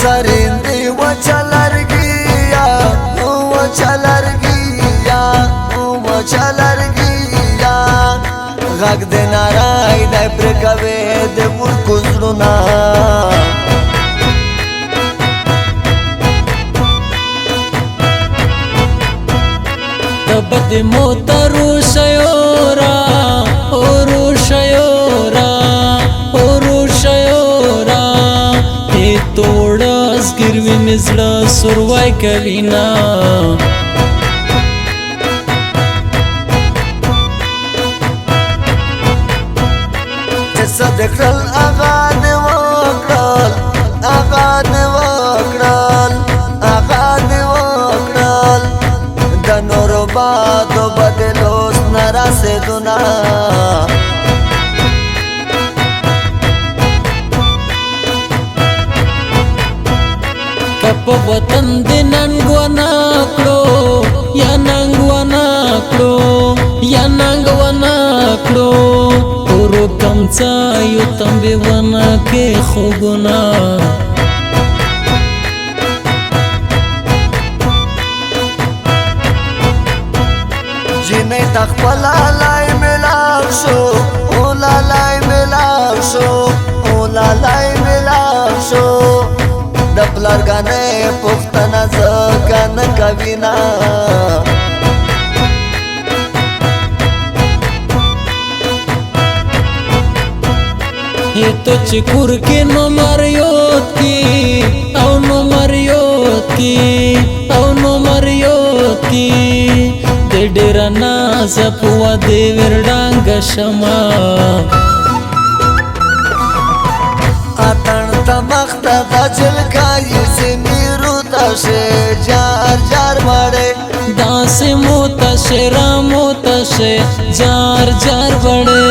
سرندې وچه لرګیا وچه لرګیا وچه لرګیا غږ د نارای دی پرې کوې د وړکو زړونه بد موترو شیورا اورو شیورا اورو شیورا تی توڑس گروی مزڑا سروائی کوینا صدقل آغا دی وکرل آغا دی وکرل آغا دی وکرل د نورو بادو بدلوس نرسیدونا کپ وطن دی ننگوانا کڑو یا ننگوانا کڑو یا ننگوانا کڑو تورو کمچایو تنبی وانا کے خوگونا جنې تخپل لای ملاو شو او لای ملاو شو او لای ملاو شو د پلرګانې پښتنه ځکن کوینا یہ تو چکور کی نو مریوت کی او نو مریوت کی او نو مریوت کی دے ڈیرا ناز پوا دے ورڈانگ شما اتن تمخت دا جلکای سمیرو تشه جار جار بڑے داس موتشه راموتشه جار جار بڑے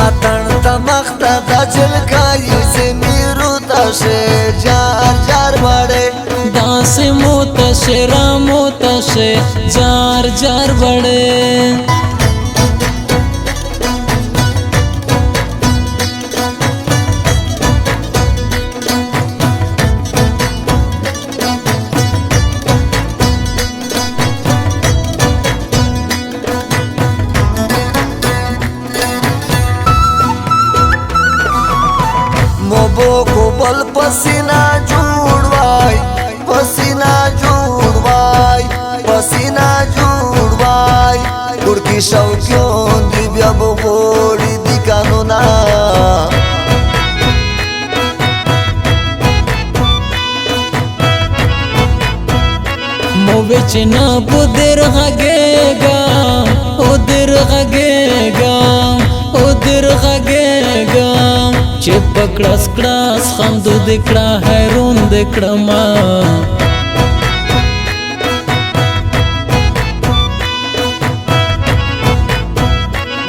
اتن تمخت دا جلکای سمیرو تشه جار جار بڑے داس موتشه راموتشه جار جار بڑے मोबो को बल पसीना जुड़वाई पसीना जुड़वाई पसीना जुड़वाई तुर्की शौकियों दिव्या बोड़ी दी कानूना मोविच ना बुदर हगेगा उदर हगेगा उदर हगेगा چپ کلاس کلاس خندو دکڑا حیرون دکڑا ما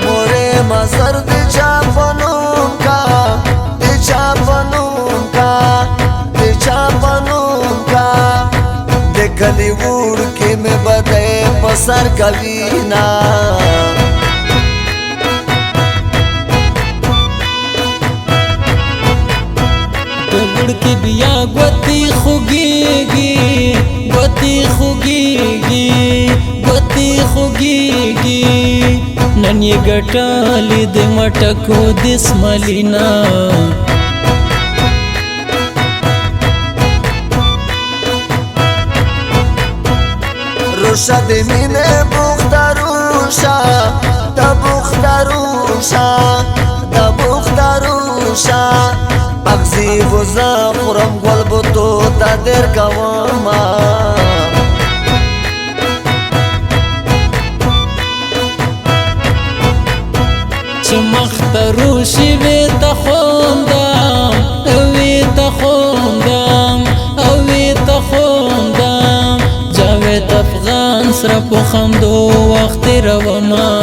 मोरे मसर दी चापनूं का दी चापनूं का दी चापनूं का देखली उड़ के में बदे पसर कवीना की बिया गोती खुगीगी गोती खुगीगी गोती खुगीगी नन ये गटाली दे मटको दिस मलिना روشا دی مینه بختروشا دا بختروشا دا بختروشا اغزی وزا خورم گل بطو تا در کواما چه مختروشی وی تا خوندم وی تا خوندم وی تا خوندم جاوید افغان سر پو خندو وقتی روما